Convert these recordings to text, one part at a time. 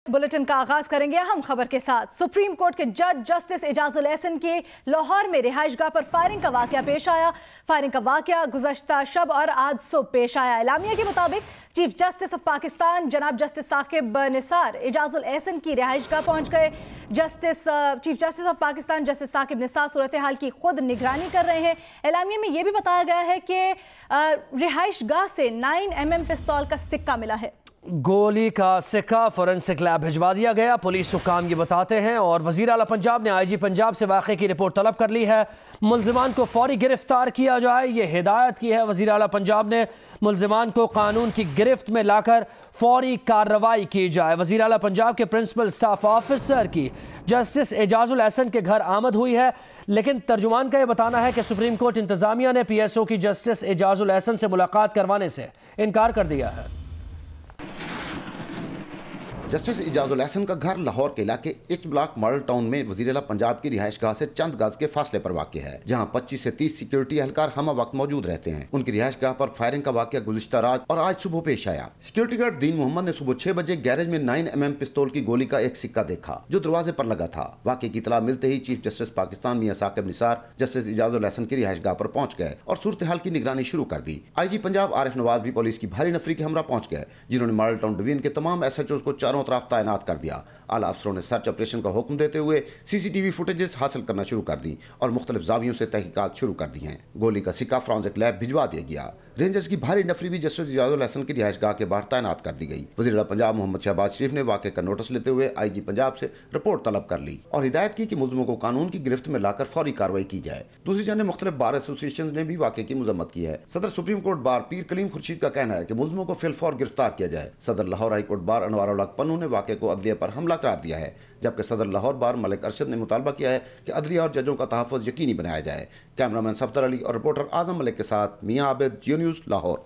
Bulletin का आगाज करेंगे अहम खबर के साथ। सुप्रीम कोर्ट के जज जस्टिस एजाजुल एहसन के लाहौर में रिहाइशगाह पर फायरिंग का वाकया पेश आया। फायरिंग का वाकया गुज़श्ता शब और आज सुबह पेश आया। एलामिया के मुताबिक चीफ जस्टिस ऑफ पाकिस्तान जनाब जस्टिस साकिब निसार एजाजुल एहसन की रिहाइशगाह पहुंच गए। Chief justice of Pakistan justice Saqib Nisar सूरत हाल की खुद निगरानी कर रहे हैं। एलामिया में यह भी बताया गया है कि रिहाइशगाह से 9mm पिस्तौल का सिक्का मिला है। गोली का सिक्का फोरेंसिक लैब भिजवा दिया गया। पुलिस हुक्काम ये बताते हैं और वज़ीर आला पंजाब ने IG पंजाब से वाक़े की रिपोर्ट तलब कर ली है। मुल्ज़िमान को फौरी गिरफ्तार किया जाए, ये हिदायत की है वज़ीर आला पंजाब ने। मुल्ज़िमान को कानून की गिरफ्त में लाकर फौरी कार्रवाई की जाए। वज़ीर आला पंजाब के प्रिंसिपल स्टाफ ऑफिसर की जस्टिस एजाजुल एहसन के घर आमद हुई है, लेकिन तर्जुमान का यह बताना है कि सुप्रीम कोर्ट इंतज़ामिया ने PSO की जस्टिस एजाजुल एहसन से मुलाकात करवाने से इनकार कर दिया है। जस्टिस एजाजुल एहसन का घर लाहौर के इलाके H ब्लॉक मॉडल टाउन में वज़ीर आला पंजाब की रिहाइशगाह से चंद गज के फासले पर वाक़ है, जहां 25 से 30 सिक्योरिटी एहलकार हम वक्त मौजूद रहते हैं। उनकी रिहाइशगाह पर फायरिंग का वाक़या गुज़िश्ता रात और आज सुबह पेश आया। सिक्योरिटी गार्ड दीन मोहम्मद ने सुबह 6 बजे गैरेज में 9mm पिस्तौल की गोली का एक सिक्का देखा जो दरवाजे पर लगा था। वाक़े की इतला मिलते ही चीफ जस्टिस पाकिस्तान मियां साकिब निसार जस्टिस एजाजुल एहसन की रिहाइशगाह पर पहुंच गए और सूरत हाल की निगरानी शुरू कर दी। IG पंजाब आरिफ नवाज भी पुलिस की भारी नफरी के हमरा पहुंच गए, जिन्होंने मॉडल टाउन डिवीजन के तमाम SHOs को चारों तरफ तैनात कर दिया। आला अफसरों ने सर्च ऑपरेशन का हुक्म देते हुए CCTV फुटेजेस हासिल करना शुरू कर दी और मुख्तलिफ जावियों से तहकीकात शुरू कर दी हैं। गोली का सिक्का फोरेंसिक लैब भिजवा दिया गया। रेंजर्स की भारी नफरी भी जस्टिस एजाजुल एहसन की रिहाइशगाह के बाहर तैनात कर दी गई। वज़ीर आला पंजाब मोहम्मद शहबाज शरीफ ने वाक़े का नोटिस लेते हुए IG पंजाब से रिपोर्ट तलब कर ली और हिदायत की कि मुल्ज़िमों को कानून की गिरफ्त में लाकर फौरी कार्रवाई की जाए। दूसरी जानिब मुख्तलिफ बार एसोसिएशन ने भी वाक़े की मजम्मत की है। सदर सुप्रीम कोर्ट बार पीर कलीम खुर्शीद का कहना है कि मुल्ज़िमों को फिलफौर गिरफ्तार किया जाए। सदर लाहौर हाई कोर्ट बार अनवार उल हक पन्नू ने वाक़े को अदलिया पर हमला करार दिया है, जबकि सदर लाहौर बार मलिक अरशद ने मुतालबा किया है कि अदलिया और जजों का तहफ़्फ़ुज़ यकीनी बनाया जाए। कैमरामैन सफदर अली और रिपोर्टर आज़म मलिक के साथ मियां आबिद, जियो न्यूज़ लाहौर।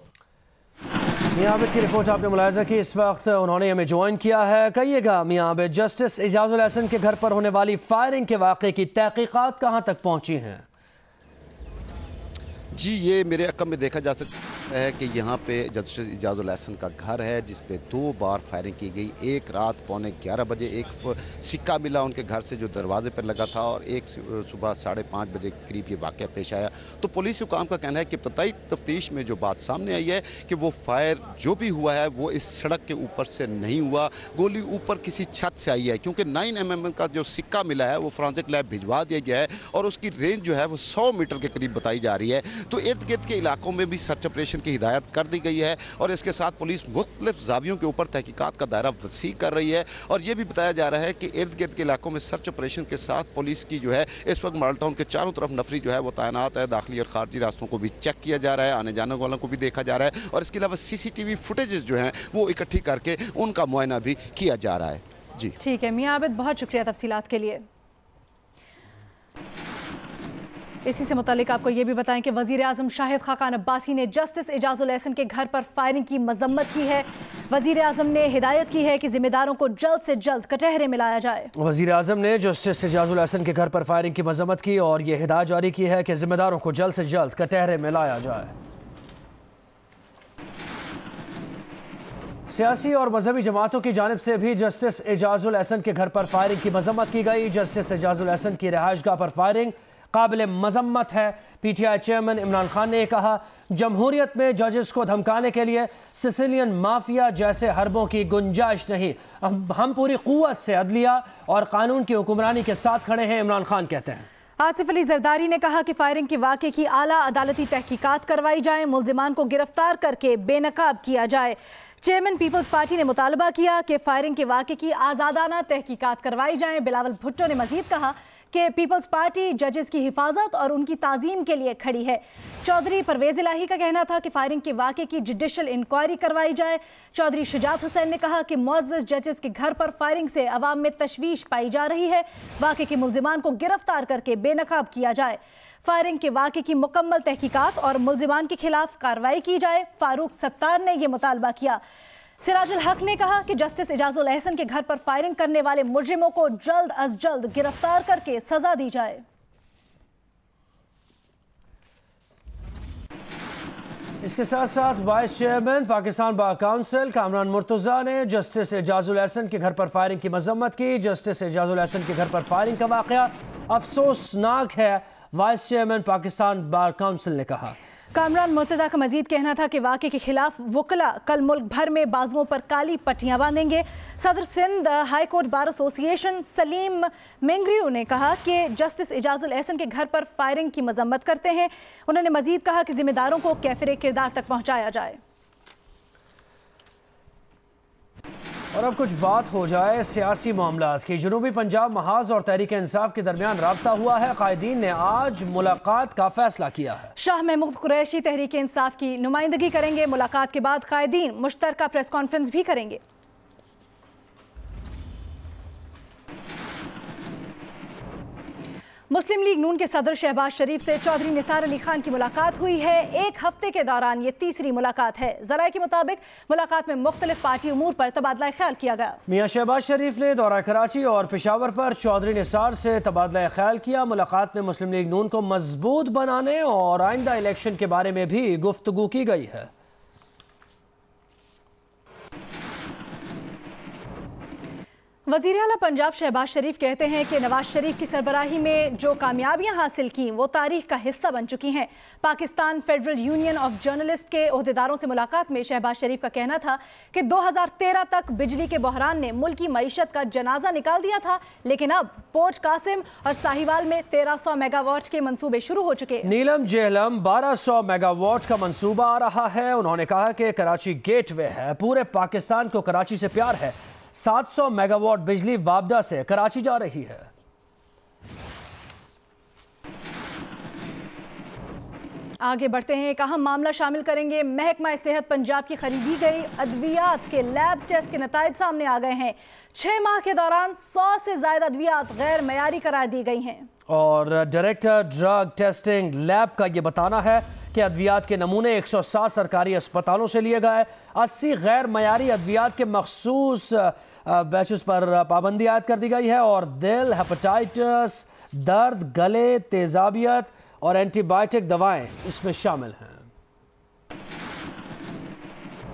मियां आबिद की रिपोर्ट आपने मुलाहिज़ा की, इस वक्त उन्होंने हमें ज्वाइन किया है। कहिएगा मियां आबिद, जस्टिस एजाजुल एहसन के घर पर होने वाली फायरिंग के वाक़े की तहकीकात कहाँ तक पहुँची हैं? जी, ये मेरे अकम में देखा जा सकता है कि यहाँ पे जस्टिस एजाजुल एहसन का घर है, जिस पे 2 बार फायरिंग की गई। एक रात 11:15 बजे एक सिक्का मिला उनके घर से जो दरवाजे पर लगा था और एक सुबह 5:30 बजे के करीब ये वाक़या पेश आया। तो पुलिस हुकाम का कहना है कि इब्तदाई तफ्तीश में जो बात सामने आई है कि वो फायर जो भी हुआ है वो इस सड़क के ऊपर से नहीं हुआ, गोली ऊपर किसी छत से आई है, क्योंकि 9mm का जो सिक्का मिला है वो फोरेंसिक लैब भिजवा दिया गया है और उसकी रेंज जो है वो 100 मीटर के करीब बताई जा रही है। तो इर्द गिर्द के इलाकों में भी सर्च ऑपरेशन की हिदायत कर दी गई है और इसके साथ पुलिस मुख्तलिफ जावियों के ऊपर तहकीकात का दायरा वसी कर रही है। और ये भी बताया जा रहा है कि इर्द गिर्द के इलाकों में सर्च ऑपरेशन के साथ पुलिस की जो है इस वक्त मॉडल टाउन के चारों तरफ नफरी जो है वो तैनात है। दाखिली और खारजी रास्तों को भी चेक किया जा रहा है, आने जाने वालों को भी देखा जा रहा है और इसके अलावा CCTV फुटेजेस जो हैं वो इकट्ठी करके उनका मुआयना भी किया जा रहा है। जी ठीक है मियां आबिद, बहुत शुक्रिया तफसीलात के लिए। इसी से मुतालिक आपको ये भी बताएं कि वज़ीर आज़म शाहिद खाकान अब्बासी ने जस्टिस एजाजुल एहसन के घर पर फायरिंग की मजम्मत की है। वज़ीर आज़म ने हिदायत की है कि जिम्मेदारों को जल्द से जल्द कटहरे में लाया जाए। वज़ीर आज़म ने जस्टिस एजाजुल एहसन के घर पर फायरिंग की मजम्मत की और ये हिदायत जारी की है कि जिम्मेदारों को जल्द से जल्द कटहरे में लाया जाए। सियासी और मजहबी जमातों की जानिब से भी जस्टिस एजाजुल एहसन के घर पर फायरिंग की मजम्मत की गई। जस्टिस एजाजुल एहसन की रिहाइशगाह पर फायरिंग काबिल मजम्मत है। PTI चेयरमैन इमरान खान ने कहा, जमहूरियत में जजेस को धमकाने के लिए सिसिलियन माफिया जैसे हरबों की गुंजाइश नहीं। हम पूरी कुव्वत से अदलिया और कानून की हुक्मरानी के साथ खड़े हैं, इमरान खान कहते हैं। आसिफ अली जरदारी ने कहा कि फायरिंग के वाक़े की आला अदालती तहकीकात करवाई जाए, मुल्जिमान को गिरफ्तार करके बेनकाब किया जाए। चेयरमैन पीपल्स पार्टी ने मुतालबा किया कि फायरिंग के वाक़े की आज़ादाना तहकीकात करवाई जाए। बिलावल भुट्टो ने मजीद कहा कि पीपल्स पार्टी जजेस की हिफाजत और उनकी ताज़ीम के लिए खड़ी है। चौधरी परवेज़ इलाही का कहना था कि फायरिंग के वाक़े की जुडिशल इंक्वायरी करवाई जाए। चौधरी शुजात हुसैन ने कहा कि मुअज़्ज़ज़ जजेस के घर पर फायरिंग से अवाम में तशवीश पाई जा रही है, वाक़े के मुल्जिमान को गिरफ्तार करके बेनकाब किया जाए। फायरिंग के वाक़े की मुकम्मल तहकीकात और मुल्जिमान के खिलाफ कार्रवाई की जाए। फारूक सत्तार ने यह मुतालबा किया। सिराजुल हक ने कहा कि जस्टिस एजाजुल एहसन के घर पर फायरिंग करने वाले मुजरिमों को जल्द अज जल्द गिरफ्तार करके सजा दी जाए। इसके साथ साथ vice chairman Pakistan bar council Kamran Murtaza ने जस्टिस एजाजुल एहसन के घर पर फायरिंग की मजम्मत की। जस्टिस एजाजुल एहसन के घर पर फायरिंग का वाक़या अफसोसनाक है, vice chairman Pakistan bar council ने कहा। कामरान मुर्तज़ा का मजीद कहना था कि वाक़े के खिलाफ वकला कल मुल्क भर में बाजुओं पर काली पट्टियां बांधेंगे। सदर Sindh high court bar association Saleem Mangrio ने कहा कि जस्टिस एजाजुल एहसन के घर पर फायरिंग की मजम्मत करते हैं। उन्होंने मजीद कहा कि जिम्मेदारों को कैफिर किरदार तक पहुँचाया जाए। और अब कुछ बात हो जाए सियासी मामलात की। जनूबी पंजाब महाज और तहरीक इंसाफ के दरमियान राब्ता हुआ है। कायदीन ने आज मुलाकात का फैसला किया है। शाह महमूद कुरैशी तहरीक इंसाफ की नुमाइंदगी करेंगे। मुलाकात के बाद कायदीन मुश्तरका प्रेस कॉन्फ्रेंस भी करेंगे। मुस्लिम लीग नून के सदर शहबाज शरीफ से चौधरी निसार अली खान की मुलाकात हुई है। एक हफ्ते के दौरान ये तीसरी मुलाकात है। ज़राए के मुताबिक मुलाकात में मुख्तलिफ पार्टी उमूर पर तबादला ख्याल किया गया। मियां शहबाज शरीफ ने दौरा कराची और पेशावर पर चौधरी निसार से तबादला ख्याल किया। मुलाकात में मुस्लिम लीग नून को मजबूत बनाने और आइंदा इलेक्शन के बारे में भी गुफ्तगू की गई है। वज़ीर आला पंजाब शहबाज शरीफ कहते हैं कि नवाज शरीफ की सरबराही में जो कामयाबियां हासिल की वो तारीख का हिस्सा बन चुकी हैं। Pakistan federal union of journalist के ओहदेदारों से मुलाकात में शहबाज शरीफ का कहना था कि 2013 तक बिजली के बहरान ने मुल्की मईशत का जनाजा निकाल दिया था, लेकिन अब पोर्ट कासिम और साहिवाल में 1300 मेगावाट के मंसूबे शुरू हो चुके। नीलम जेहलम 1200 मेगावाट का मंसूबा आ रहा है। उन्होंने कहा कि कराची गेटवे है, पूरे पाकिस्तान को कराची से प्यार है। 700 मेगावाट बिजली वापडा से कराची जा रही है। आगे बढ़ते हैं, एक अहम मामला शामिल करेंगे। महकमा सेहत पंजाब की खरीदी गई अद्वियात के लैब टेस्ट के नताइज सामने आ गए हैं। 6 माह के दौरान 100 से ज्यादा अद्वियात गैर मयारी करार दी गई हैं। और डायरेक्टर ड्रग टेस्टिंग लैब का ये बताना है कि अद्वियात के नमूने 107 सरकारी अस्पतालों से लिए गए। 80 गैर मयारी अद्वियात के मखसूस बैचेस पर पाबंदी आयद कर दी गई है और दिल, हेपेटाइटिस, दर्द, गले, तेजाबियत और एंटीबायोटिक दवाएं इसमें शामिल हैं।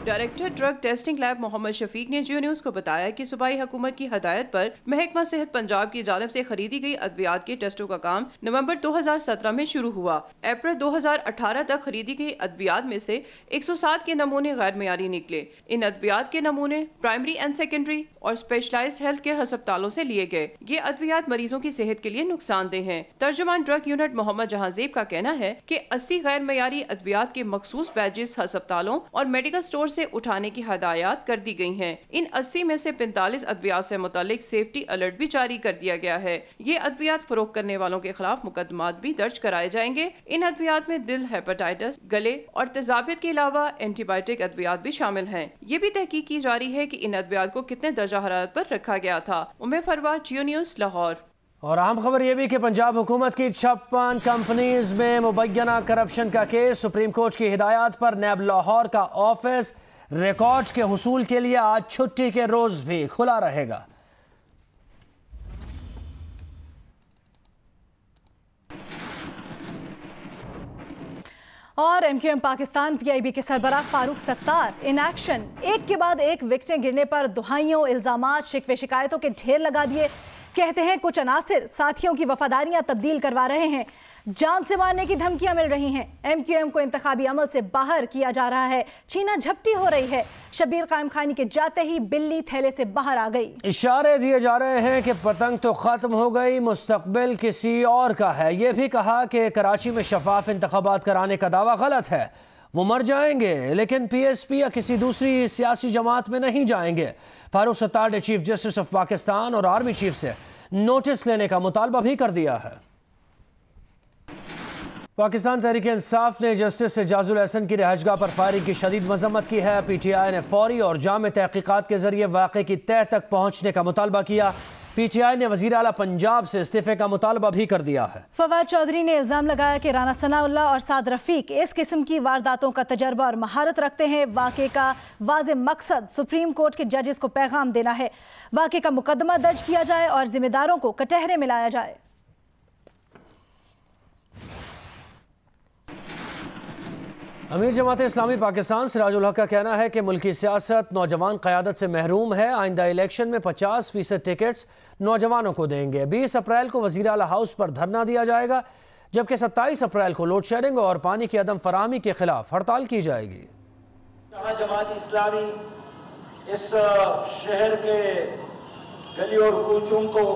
Director drug testing lab Mohammad Shafiq ने जियो न्यूज को बताया कि सूबाई हुकूमत की हदायत पर महकमा सेहत पंजाब की जानिब से खरीदी गई अद्वियात के टेस्टों का काम नवंबर 2017 में शुरू हुआ। अप्रैल 2018 तक खरीदी गई अद्वियात में से 107 के नमूने गैर मयारी निकले। इन अद्वियात के नमूने प्राइमरी एंड सेकेंडरी और स्पेशलाइज्ड हेल्थ केयर अस्पतालों से लिए गए। ये अद्वियात मरीजों की सेहत के लिए नुकसानदेह हैं। तर्जुमान ड्रग यूनिट मोहम्मद जहांजेब का कहना है कि 80 गैर मयारी अद्वियात के मखसूस बैचेस अस्पतालों और मेडिकल स्टोर से उठाने की हदायत कर दी गई हैं। इन 80 में से 45 अद्वियात से मुतालिक सेफ्टी अलर्ट भी जारी कर दिया गया है। ये अद्वियात फरोख्त करने वालों के खिलाफ मुकदमात भी दर्ज कराए जाएंगे। इन अद्वियात में दिल, हेपेटाइटिस, गले और तेजाबियत के अलावा एंटीबायोटिक अद्वियात भी शामिल हैं। ये भी तहकीक की जा रही है कि इन अद्वियात को कितने दर्जा हरारत पर रखा गया था। उम्मे फरवाद, जियो न्यूज़, लाहौर। और अहम खबर यह भी कि पंजाब हुकूमत की 56 कंपनीज में मुबैना करप्शन का केस। सुप्रीम कोर्ट की हिदायत पर नैब लाहौर का ऑफिस रिकॉर्ड्स के हुसूल के लिए आज छुट्टी के रोज भी खुला रहेगा। और एमक्यूएम पाकिस्तान पीआईबी के सरबराह फारूक सत्तार इन एक्शन। एक के बाद एक विकेटें गिरने पर दुहाइयों, इल्जामात, शिकवे शिकायतों के ढेर लगा दिए। कहते हैं कुछ अनासिर साथियों की वफादारियां तब्दील करवा रहे हैं, जान से मारने की धमकियां मिल रही हैं। एमक्यूएम को इंतखाबी अमल से बाहर किया जा रहा है, छीना झपटी हो रही है। शबीर कायम खानी के जाते ही बिल्ली थैले से बाहर आ गई। इशारे दिए जा रहे हैं कि पतंग तो खत्म हो गई, मुस्तकबिल किसी और का है। ये भी कहा कि कराची में शफाफ इंतखाबात कराने का दावा गलत है। वो मर जाएंगे लेकिन पीएसपी या किसी दूसरी सियासी जमात में नहीं जाएंगे। फारूक सत्तार ने चीफ जस्टिस ऑफ पाकिस्तान और आर्मी चीफ से नोटिस लेने का मुतालबा भी कर दिया है। पाकिस्तान तहरीक इंसाफ ने जस्टिस एजाजुल एहसन की रिहाइशगाह पर फायरिंग की शदीद मजम्मत की है। पीटीआई ने फौरी और जामे तहकीकात के जरिए वाक़े की तह तक पहुंचने का मुतालबा किया। पीटीआई ने वज़ीर आला पंजाब से इस्तीफे का मुतालबा भी कर दिया है। फवाद चौधरी ने इल्जाम लगाया कि राना सनाउल्लाह और साद रफीक इस किस्म की वारदातों का तजर्बा और महारत रखते हैं। वाक़े का वाज़ेह मकसद सुप्रीम कोर्ट के जजेस को पैगाम देना है। वाक़े का मुकदमा दर्ज किया जाए और जिम्मेदारों को कटहरे में लाया जाए। अमीर जमात इस्लामी पाकिस्तान सिराजुल हक का कहना है कि मुल्की सियासत नौजवान क़यादत से महरूम है। आइंदा इलेक्शन में 50% टिकट्स नौजवानों को देंगे। 20 अप्रैल को वज़ीर आला हाउस पर धरना दिया जाएगा, जबकि 27 अप्रैल को लोड शेडिंग और पानी की अदम फराहमी के खिलाफ हड़ताल की जाएगी। जमात इस्लामी इस शहर के गली और कूचों को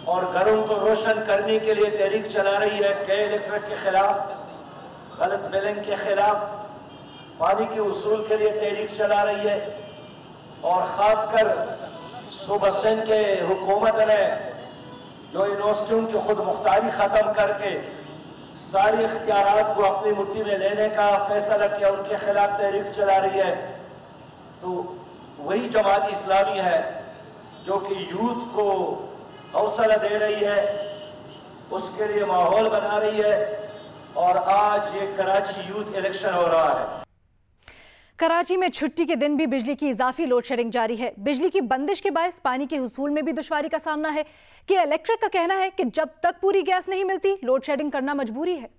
और घरों को रोशन करने के लिए तहरीक चला रही है। गैर इलेक्ट्रिक के खिलाफ, गलत बिलिंग के खिलाफ, पानी के उसूल के लिए तहरीक चला रही है। और ख़ासकर सूबा सिंध के हुकूमत ने जो यूनिवर्सिटियों की खुद मुख्तारी ख़त्म करके सारी इख्तियारात को अपनी मुट्ठी में लेने का फैसला किया, उनके खिलाफ तहरीक चला रही है। तो वही जमात इस्लामी है जो कि यूथ को हौसला दे रही है, उसके लिए माहौल बना रही है। और आज ये कराची यूथ इलेक्शन हो रहा है। कराची में छुट्टी के दिन भी बिजली की इजाफी लोड शेडिंग जारी है। बिजली की बंदिश के बायस पानी के हुसूल में भी दुश्वारी का सामना है कि इलेक्ट्रिक का कहना है कि जब तक पूरी गैस नहीं मिलती लोड शेडिंग करना मजबूरी है।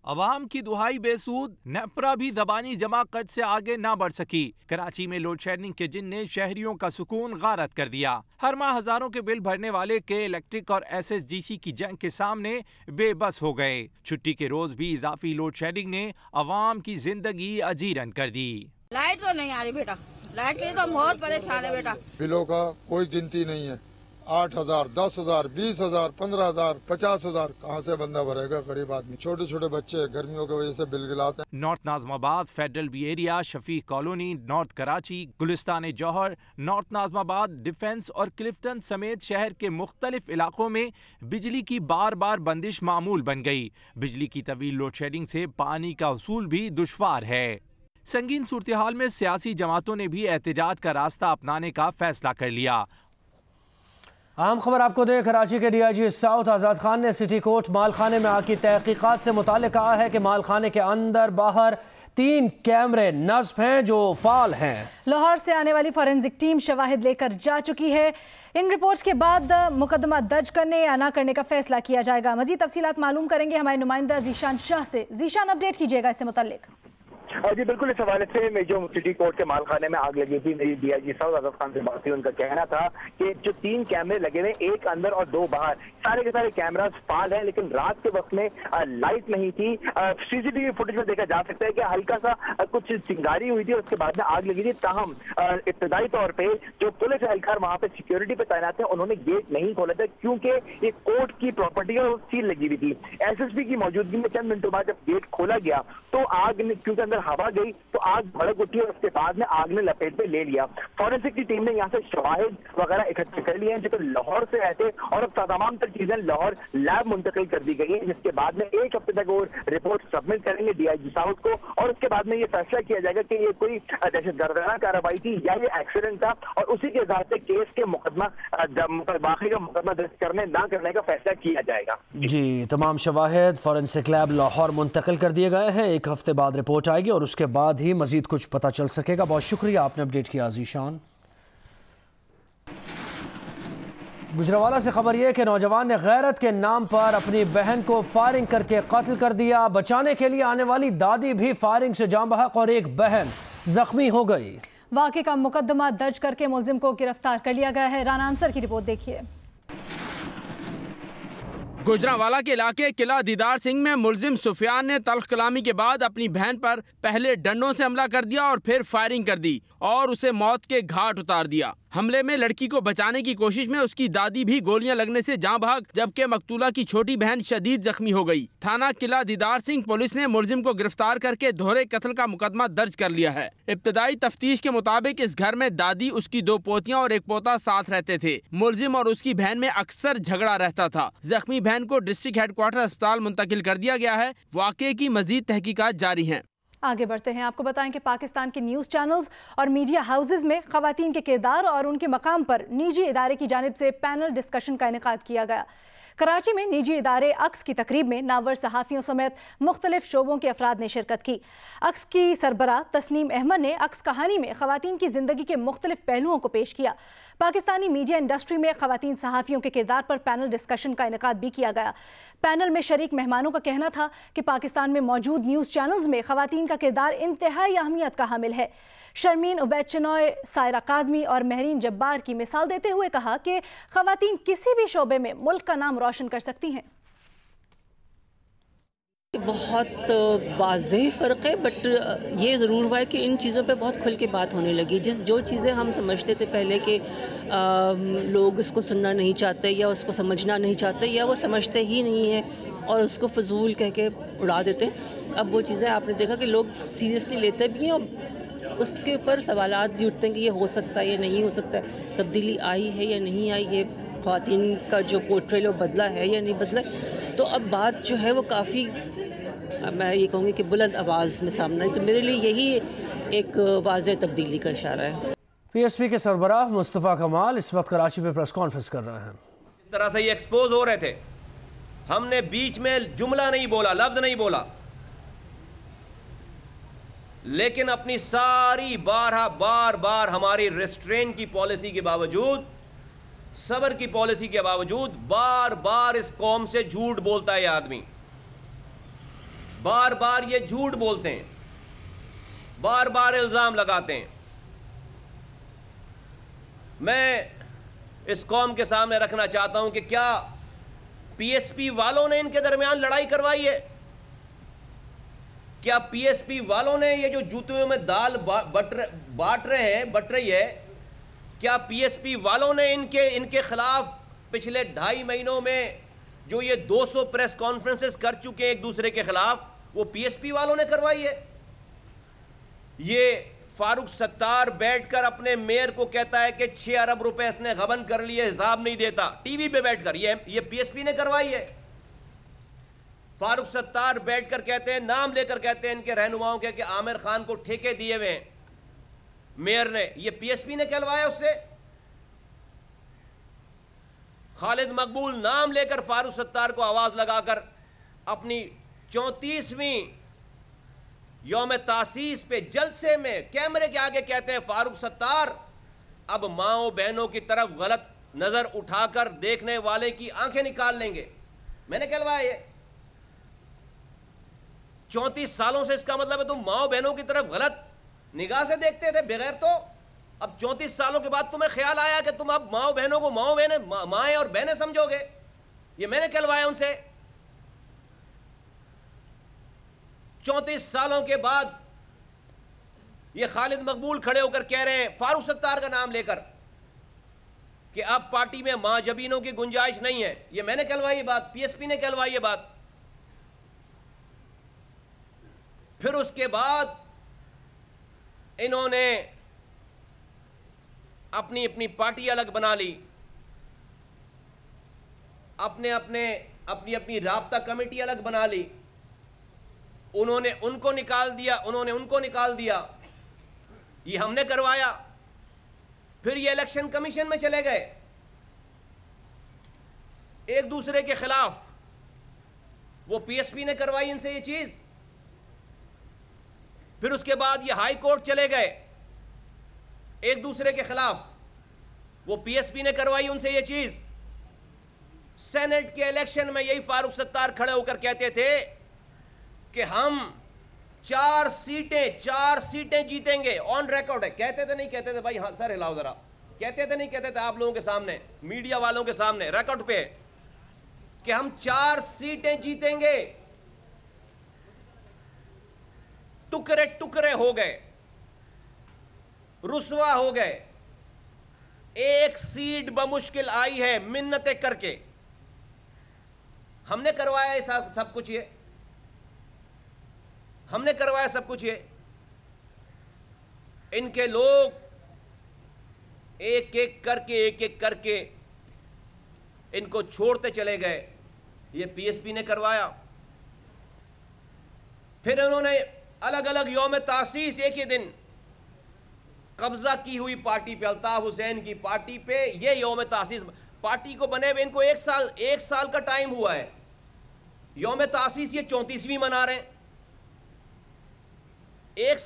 अवाम की दुहाई बेसूद, नेपरा भी ज़बानी जमाकत से आगे ना बढ़ सकी। कराची में लोड शेडिंग के जिन ने शहरियों का सुकून गारत कर दिया। हर माह हजारों के बिल भरने वाले के इलेक्ट्रिक और SSGC की जंग के सामने बेबस हो गए। छुट्टी के रोज भी इजाफी लोड शेडिंग ने अवाम की जिंदगी अजीरन कर दी। लाइट तो नहीं आ रही बेटा, लाइट के लिए तो बहुत परेशान है बेटा। बिलों का कोई गिनती नहीं है। 8,000, 10,000, 20,000, 15,000, 50,000 कहाँ से बंदा भरेगा गरीब आदमी। छोटे छोटे बच्चे गर्मियों की वजह से बिल गिलाते हैं। North Nazimabad, federal B area, Shafiq colony, north Karachi, Gulistan Jauhar, north Nazimabad, defence और क्लिफ्टन समेत शहर के मुख्तलिफ इलाकों में बिजली की बार बार बंदिश मामूल बन गई। बिजली की तवील लोड शेडिंग से पानी का उसूल भी दुश्वार है। संगीन सूरत हाल में सियासी जमातों ने भी एहतजाज का रास्ता अपनाने का फैसला कर लिया। आम खबर आपको दें, कराची के DIG साउथ आज़ाद खान ने सिटी कोर्ट मालखाने में आकी तहकीकात से मुताल्लिक़ कहा है कि मालखाने के अंदर बाहर 3 कैमरे नस्ब हैं जो फाल हैं। लाहौर से आने वाली फॉरेंसिक टीम शवाहिद लेकर जा चुकी है। इन रिपोर्ट्स के बाद मुकदमा दर्ज करने या ना करने का फैसला किया जाएगा। मजीद तफसीलात मालूम करेंगे हमारे नुमाइंदा जीशान शाह से। जीशान, अपडेट कीजिएगा इससे मुताल्लिक। जी बिल्कुल, इस हवाले से मैं जो सिटी कोर्ट के मालखाने में आग लगी थी, मेरी DIG साउथ आज़ाद खान से बात हुई। उनका कहना था कि जो 3 कैमरे लगे हुए, एक अंदर और 2 बाहर, सारे के सारे कैमरास फाल हैं, लेकिन रात के वक्त में लाइट नहीं थी। CCTV फुटेज में देखा जा सकता है कि हल्का सा कुछ चिंगारी हुई थी और उसके बाद में आग लगी थी। ताहम इब्तदाई तौर पर जो पुलिस एहलकार वहाँ पे सिक्योरिटी पे तैनात है, उन्होंने गेट नहीं खोला था क्योंकि ये कोर्ट की प्रॉपर्टी है और सील लगी हुई थी। SSP की मौजूदगी में चंद मिनटों बाद जब गेट खोला गया तो आग ने, क्योंकि अंदर हवा गई तो आग भड़क उठी और उसके बाद में आग ने लपेट में ले लिया। फॉरेंसिक की टीम ने यहाँ से शवाहिद वगैरह इकट्ठे कर लिए हैं जो लाहौर से आए थे और अब तमाम तर चीजें लाहौर लैब मुंतकिल कर दी गई है, जिसके बाद में 1 हफ्ते तक वो रिपोर्ट सबमिट करेंगे DIG साउथ को और उसके बाद में ये फैसला किया जाएगा कि ये कोई दहशतगर्दाना कार्रवाई थी या ये एक्सीडेंट था और उसी के हिसाब से केस के मुकदमा बाकी का मुकदमा दर्ज करने ना करने का फैसला किया जाएगा। जी, तमाम शवाहिद फॉरेंसिक लैब लाहौर मुंतकिल कर दिए गए हैं। 1 हफ्ते बाद रिपोर्ट आएगी और उसके बाद ही मजीद कुछ पता चल सकेगा। बहुत शुक्रिया, आपने अपडेट किया जीशान। गुजरावाला से खबर यह कि नौजवान ने गैरत के नाम पर अपनी बहन को फायरिंग करके कत्ल कर दिया। बचाने के लिए आने वाली दादी भी फायरिंग से जान बहक और एक बहन जख्मी हो गई। वाक़े का मुकदमा दर्ज करके मुलजिम को गिरफ्तार कर लिया गया है। राना अंसर की रिपोर्ट देखिए। गुजरावाला के इलाके किला दीदार सिंह में मुलजिम सुफियान ने तल्ख कलामी के बाद अपनी बहन पर पहले डंडों से हमला कर दिया और फिर फायरिंग कर दी और उसे मौत के घाट उतार दिया। हमले में लड़की को बचाने की कोशिश में उसकी दादी भी गोलियां लगने से जान भाग, जबकि मकतूला की छोटी बहन शदीद जख्मी हो गई। थाना किला दीदार सिंह पुलिस ने मुलजिम को गिरफ्तार करके दोहरे कत्ल का मुकदमा दर्ज कर लिया है। इब्तदाई तफ्तीश के मुताबिक इस घर में दादी, उसकी 2 पोतियां और एक पोता साथ रहते थे। मुलजिम और उसकी बहन में अक्सर झगड़ा रहता था। जख्मी बहन को डिस्ट्रिक्ट हेडक्वार्टर अस्पताल मुंतकिल कर दिया गया है। वाक़े की मजीद तहकीकात जारी है। आगे बढ़ते हैं, आपको बताएं कि पाकिस्तान के न्यूज़ चैनल्स और मीडिया हाउसेज में ख़वातीन के किरदार और उनके मकाम पर निजी इदारे की जानिब से पैनल डिस्कशन का इनेकाद किया गया। कराची में निजी इदारे अक्स की तकरीब में नामवर सहाफ़ियों समेत मुख्तलिफ शोबों के अफराद ने शिरकत की। अक्स की सरबराह तस्नीम अहमद ने अक्स कहानी में ख़वातीन की ज़िंदगी के मुख्तलिफ पहलुओं को पेश किया। पाकिस्तानी मीडिया इंडस्ट्री में ख़वातीन सहाफ़ियों के किरदार पर पैनल डिस्कशन का इनेकाद भी किया गया। पैनल में शरीक मेहमानों का कहना था कि पाकिस्तान में मौजूद न्यूज़ चैनल्स में ख़वातीन का किरदार इंतहाई अहमियत का हामिल है। शर्मीन उबैद चिनॉय, सायरा काज़मी और महरीन जब्बार की मिसाल देते हुए कहा कि ख़वातीन किसी भी शोबे में मुल्क का नाम रोशन कर सकती हैं। बहुत वाज़ेह फ़र्क है, बट ये ज़रूर हुआ है कि इन चीज़ों पे बहुत खुल के बात होने लगी। जो चीज़ें हम समझते थे पहले कि लोग इसको सुनना नहीं चाहते या उसको समझना नहीं चाहते या वो समझते ही नहीं हैं और उसको फजूल कह के उड़ा देते हैं, अब वो चीज़ें आपने देखा कि लोग सीरियसली लेते भी हैं और उसके ऊपर सवालात भी उठते हैं कि ये हो सकता है, ये नहीं हो सकता है, तब्दीली आई है या नहीं आई है, ख़वातीन का जो पोर्ट्रेल बदला है या नहीं बदला है। तो अब बात जो है वो काफ़ी, मैं ये कहूँगी कि बुलंद आवाज़ में सामने आई। तो मेरे लिए यही एक वाज़ेह तब्दीली का इशारा है। PSP के सरबराह मुस्तफ़ा कमाल इस वक्त कराची में प्रेस कॉन्फ्रेंस कर रहे हैं। इस तरह से ये एक्सपोज हो रहे थे, हमने बीच में जुमला नहीं बोला, लफ्ज़ नहीं बोला, लेकिन अपनी सारी बार बार हमारी रेस्ट्रेन की पॉलिसी के बावजूद, सब्र की पॉलिसी के बावजूद बार बार इस कौम से झूठ बोलता है ये आदमी। बार बार ये झूठ बोलते हैं, बार बार इल्जाम लगाते हैं। मैं इस कौम के सामने रखना चाहता हूं कि क्या PSP वालों ने इनके दरमियान लड़ाई करवाई है? क्या PSP वालों ने ये जो जूतियों में दाल बट रही है, क्या PSP वालों ने इनके खिलाफ पिछले 2.5 महीनों में जो ये 200 प्रेस कॉन्फ्रेंसेस कर चुके हैं एक दूसरे के खिलाफ, वो PSP वालों ने करवाई है? ये फारूक सत्तार बैठकर अपने मेयर को कहता है कि 6 अरब रुपए इसने गबन कर लिए, हिसाब नहीं देता, टीवी पे बैठकर। ये PSP ने करवाई है। फारूक सत्तार बैठकर कहते हैं, नाम लेकर कहते हैं इनके रहनुमाओं के कि आमिर खान को ठेके दिए हुए हैं मेयर ने, ये PSP ने कहलवाया उससे। खालिद मकबूल नाम लेकर फारूक सत्तार को आवाज लगाकर अपनी 34वीं यौम तासीस पे जलसे में कैमरे के आगे कहते हैं, फारूक सत्तार अब माओ बहनों की तरफ गलत नजर उठाकर देखने वाले की आंखें निकाल लेंगे। मैंने कहलवाया ये 34 सालों से, इसका मतलब है तुम माओ बहनों की तरफ गलत निगाह से देखते थे बगैर, तो अब 34 सालों के बाद तुम्हें ख्याल आया कि तुम अब माओ बहनों को माएं और बहनें समझोगे। ये मैंने कहलवाया उनसे। 34 सालों के बाद ये खालिद मकबूल खड़े होकर कह रहे हैं फारूक सत्तार का नाम लेकर कि अब पार्टी में माजबीनों की गुंजाइश नहीं है। ये मैंने कहलवाई बात, PSP ने कहलवाई ये बात। फिर उसके बाद इन्होंने अपनी अपनी पार्टी अलग बना ली, अपनी अपनी राब्ता कमेटी अलग बना ली, उन्होंने उनको निकाल दिया, उन्होंने उनको निकाल दिया। ये हमने करवाया। फिर ये इलेक्शन कमीशन में चले गए एक दूसरे के खिलाफ, वो PSP ने करवाई इनसे ये चीज। फिर उसके बाद ये हाई कोर्ट चले गए एक दूसरे के खिलाफ, वो PSP ने करवाई उनसे ये चीज। सेनेट के इलेक्शन में यही फारूक सत्तार खड़े होकर कहते थे कि हम 4 सीटें जीतेंगे, ऑन रिकॉर्ड है। कहते थे नहीं कहते थे भाई? हाँ सर हिलाओ जरा। कहते थे नहीं कहते थे? आप लोगों के सामने, मीडिया वालों के सामने रिकॉर्ड पे कि हम 4 सीटें जीतेंगे। टुकड़े टुकड़े हो गए, रुसवा हो गए। एक सीट बमुश्किल आई है मिन्नतें करके। हमने करवाया सब कुछ, ये हमने करवाया सब कुछ। ये इनके लोग एक एक करके इनको छोड़ते चले गए। ये PSP ने करवाया। फिर उन्होंने अलग अलग यौम तासीस एक ही दिन कब्जा की हुई पार्टी पे, अल्ताफ हुसैन की पार्टी पे ये यौम तासीस پارٹی کو بنے ہوئے ان کو ایک سال کا ٹائم ہوا ہے. یوم تاسیس یہ 34ویں منا رہے ہیں. ایک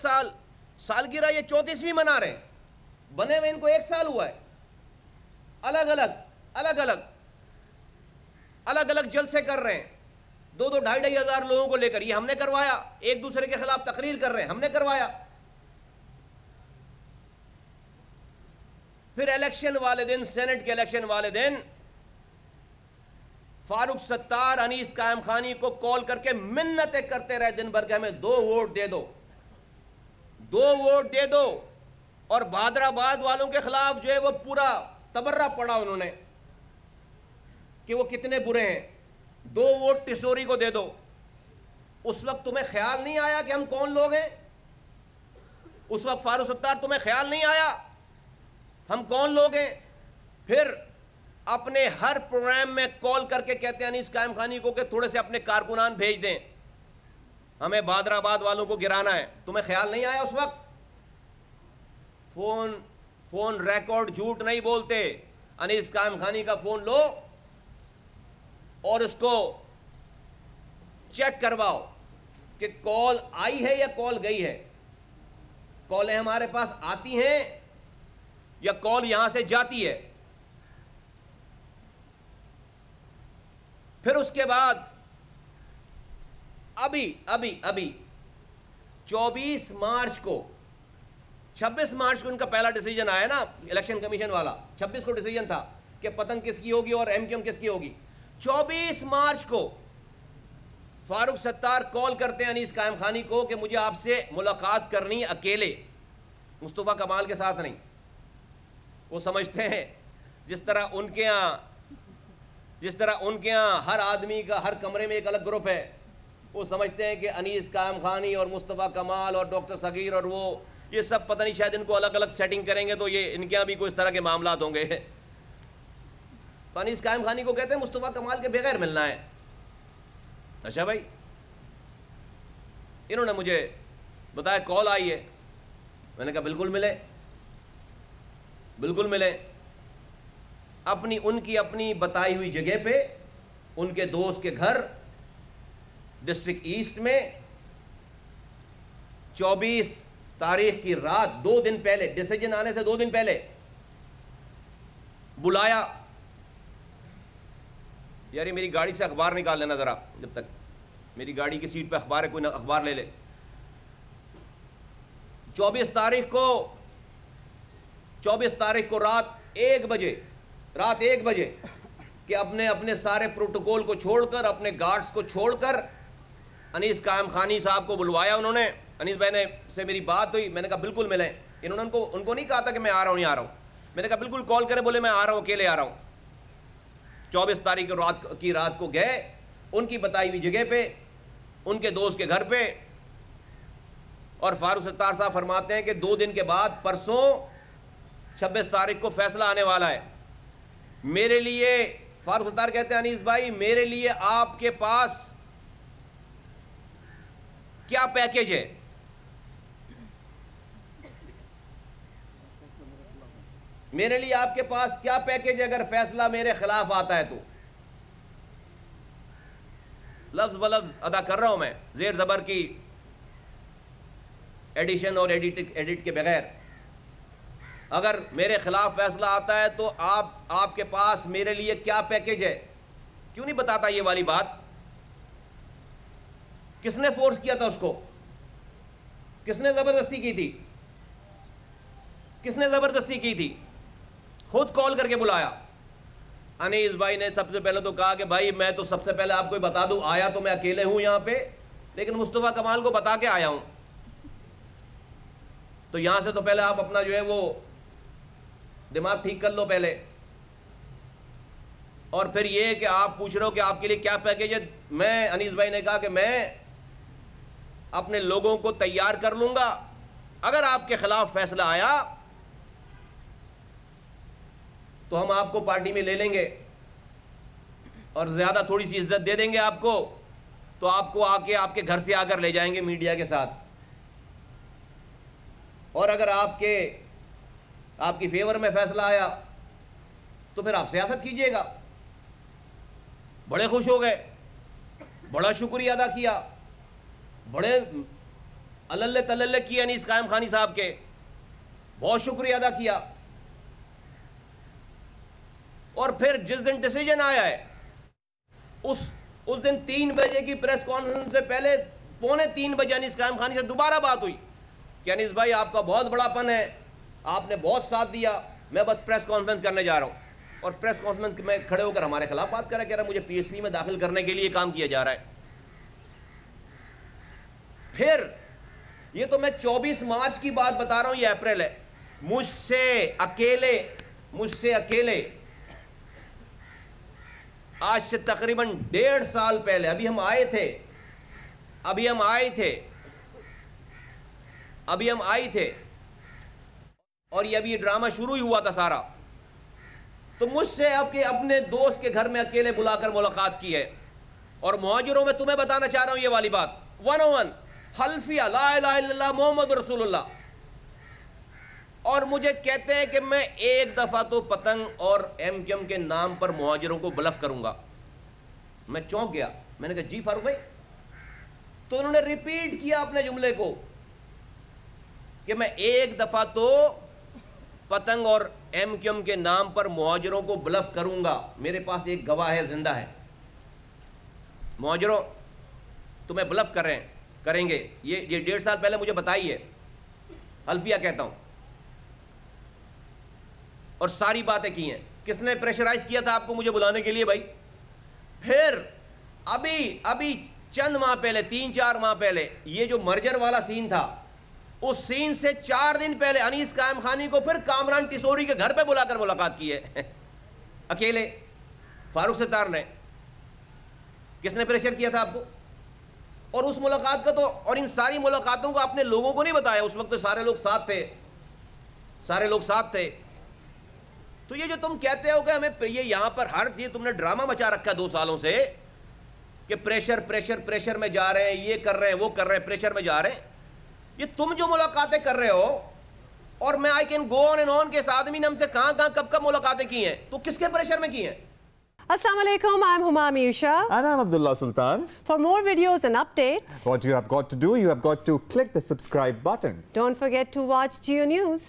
سالگرہ یہ 34ویں منا رہے ہیں. بنے ہوئے ان کو 1 سال ہوا ہے. الگ الگ جلسے کر رہے ہیں, 2,000-2,500 ہزار لوگوں کو لے کر. یہ ہم نے کروایا. ایک دوسرے کے خلاف تقریر کر رہے ہیں, ہم نے کروایا. پھر الیکشن والے دن, سینٹ کے الیکشن والے دن, فاروق ستار انیس قائم خانی کو کال کر کے منتیں کرتے رہے دن بھر کے ہمیں 2 ووٹ دے دو, 2 ووٹ دے دو. اور بہادرآباد والوں کے خلاف جو ہے وہ پورا تبرہ پڑا انہوں نے کہ وہ کتنے برے ہیں. 2 ووٹ ٹسوری کو دے دو. اس وقت تمہیں خیال نہیں آیا کہ ہم کون لوگ ہیں؟ اس وقت فاروق ستار تمہیں خیال نہیں آیا ہم کون لوگ ہیں؟ پھر اپنے ہر پروگرام میں کال کر کے کہتے ہیں انیس قائم خانی کو کہ تھوڑے سے اپنے کارکنان بھیج دیں, ہمیں بہادرآباد والوں کو گرانا ہے. تمہیں خیال نہیں آیا اس وقت؟ فون ریکارڈ جھوٹ نہیں بولتے. انیس قائم خانی کا فون لو اور اس کو چیک کرواؤ کہ کال آئی ہے یا کال گئی ہے. کالیں ہمارے پاس آتی ہیں یا کال یہاں سے جاتی ہے. پھر اس کے بعد ابھی 24 مارچ کو 26 مارچ کو ان کا پہلا ڈیسیجن آیا نا الیکشن کمیشن والا. 26 کو ڈیسیجن تھا کہ پتنگ کس کی ہوگی اور ایم کیو ایم کس کی ہوگی. 24 مارچ کو فاروق ستار کال کرتے ہیں انیس قائم خانی کو کہ مجھے آپ سے ملاقات کرنی اکیلے, مصطفیٰ کمال کے ساتھ نہیں. وہ سمجھتے ہیں جس طرح ان کے ہاں ہر آدمی کا ہر کمرے میں ایک الگ گروپ ہے, وہ سمجھتے ہیں کہ انیس قائم خانی اور مصطفیٰ کمال اور ڈاکٹر صغیر اور وہ یہ سب پتہ نہیں شاید ان کو الگ الگ سیٹنگ کریں گے تو یہ ان کے یہاں بھی کوئی اس طرح کے معاملات ہوں گے. تو انیس قائم خانی کو کہتے ہیں مصطفیٰ کمال کے بغیر ملنا ہے. اچھا بھائی, انہوں نے مجھے بتایا کال آئی ہے. میں نے کہا بالکل ملے. اپنی بتائی ہوئی جگہ پہ ان کے دوست کے گھر ڈسٹرکٹ ایسٹ میں 24 تاریخ کی رات 2 دن پہلے, ڈیسیجن آنے سے 2 دن پہلے بلایا. یاری میری گاڑی سے اخبار نکال لینا ذرا, جب تک میری گاڑی کی سیٹ پہ اخبار ہے کوئی نہ اخبار لے لے. 24 تاریخ کو رات 1 بجے کہ اپنے سارے پروٹوکول کو چھوڑ کر, اپنے گارڈز کو چھوڑ کر انیس قائم خانی صاحب کو بلوایا انہوں نے. انیس بھائی سے میری بات ہوئی, میں نے کہا بالکل ملیں. انہوں نے ان کو نہیں کہا تھا کہ میں آ رہا ہوں نہیں آ رہا ہوں, میں نے کہا بالکل کال کرے, بولے میں آ رہا ہوں, اکیلے آ رہا ہوں. 24 تاریخ کی رات کو گئے ان کی بتائی ہوئی جگہ پہ, ان کے دوست کے گھر پہ. اور فاروق ستار صاحب فرماتے ہیں کہ 2 دن کے بعد پرسوں 26 تاریخ کو فیصلہ آنے والا ہے. میرے لیے فاروق ستار کہتے ہیں انیس بھائی میرے لیے آپ کے پاس کیا پیکیج ہے؟ میرے لیے آپ کے پاس کیا پیکیج ہے اگر فیصلہ میرے خلاف آتا ہے تو؟ لفظ بلفظ ادا کر رہا ہوں میں, زیر زبر کی ایڈیشن اور ایڈٹ کے بغیر. اگر میرے خلاف فیصلہ آتا ہے تو آپ کے پاس میرے لیے کیا پیکیج ہے؟ کیوں نہیں بتاتا یہ والی بات؟ کس نے فورس کیا تھا اس کو؟ کس نے زبردستی کی تھی؟ خود کال کر کے بلایا. انیس بھائی نے سب سے پہلے تو کہا کہ بھائی میں تو سب سے پہلے آپ کو بتا دوں, آیا تو میں اکیلے ہوں یہاں پہ, لیکن مصطفیٰ کمال کو بتا کے آیا ہوں. تو یہاں سے تو پہلے آپ اپنا جو ہے وہ دماغ ٹھیک کر لو پہلے. اور پھر یہ کہ آپ پوچھ رہے ہو کہ آپ کے لیے کیا پیکیج ہے. میں انیس بھائی نے کہا کہ میں اپنے لوگوں کو تیار کر لوں گا, اگر آپ کے خلاف فیصلہ آیا تو ہم آپ کو پارٹی میں لے لیں گے اور زیادہ تھوڑی سی عزت دے دیں گے آپ کو, تو آپ کو آ کے آپ کے گھر سے آ کر لے جائیں گے میڈیا کے ساتھ. اور اگر آپ کی فیور میں فیصلہ آیا تو پھر آپ سیاست کیجئے گا. بڑے خوش ہو گئے, بڑا شکریہ ادا کیا, بڑے اللہ تللہ کیا انیس قائم خانی صاحب کے, بہت شکریہ ادا کیا. اور پھر جس دن ڈیسیجن آیا ہے اس دن 3 بجے کی پریس کانفرنس سے پہلے 2:45 بجے انیس قائم خانی سے دوبارہ بات ہوئی کہ انیس بھائی آپ کا بہت بڑا پن ہے, آپ نے بہت ساتھ دیا, میں بس پریس کانفرنس کرنے جا رہا ہوں. اور پریس کانفرنس میں کھڑے ہو کر ہمارے خلاف بات کر رہا ہے, کہہ رہا مجھے پی ایس پی میں داخل کرنے کے لیے کام کیا جا رہا ہے. پھر یہ تو میں 24 مارچ کی بات بتا رہا ہوں, یہ اپریل ہے. مجھ سے اکیلے آج سے تقریباً 1.5 سال پہلے, ابھی ہم آئے تھے اور یہ ابھی ڈرامہ شروع ہی ہوا تھا سارا, تو مجھ سے اپنے دوست کے گھر میں اکیلے بلا کر ملاقات کی ہے. اور مہاجروں میں تمہیں بتانا چاہ رہا ہوں یہ والی بات, 101 حلفیہ لا الہ الا اللہ محمد رسول اللہ. اور مجھے کہتے ہیں کہ میں ایک دفعہ تو پتنگ اور ایم کیو ایم کے نام پر مہاجروں کو بلف کروں گا. میں چونک گیا, میں نے کہا جی فاروق بھائی. تو انہوں نے ریپیٹ کیا اپنے جملے کو کہ میں ایک دفعہ تو پتنگ اور ایم کیو ایم کے نام پر مہاجروں کو بلف کروں گا. میرے پاس ایک گواہ ہے, زندہ ہے. مہاجروں تمہیں بلف کریں گے, یہ 1.5 سال پہلے مجھے بتائی ہے, حلفیہ کہتا ہوں. اور ساری باتیں کی ہیں. کس نے پریشرائز کیا تھا آپ کو مجھے بلانے کے لیے بھائی؟ پھر ابھی چند ماہ پہلے, 3-4 ماہ پہلے, یہ جو مرجر والا سین تھا, اس سین سے 4 دن پہلے انیس قائم خانی کو پھر کامران ٹیسوری کے گھر پہ بلا کر ملاقات کی ہے اکیلے, فاروق ستار نے. کس نے پریشر کیا تھا آپ کو؟ اور اس ملاقات کا تو, اور ان ساری ملاقاتوں کو اپنے لوگوں کو نہیں بتایا. اس وقت سارے لوگ ساتھ تھے. تو یہ جو تم کہتے ہو کہ ہمیں یہ یہاں پر یہ تم نے ڈرامہ مچا رکھا 2 سالوں سے کہ پریشر میں جا رہے ہیں, یہ کر رہے ہیں, وہ کر رہے ہیں, پریشر میں جا رہے ہیں. یہ تم جو ملاقاتیں کر رہے ہو, اور میں I can go on and on کہ اس آدمی نے ہم سے کہاں کب ملاقاتیں کی ہیں, تو کس کے پریشر میں کی ہیں؟ Assalamu alaikum, I'm Huma Amirsha. And I'm Abdullah Sultan. For more videos and updates, what you have got to do, you have got to click the subscribe button. Don't forget to watch Geo News.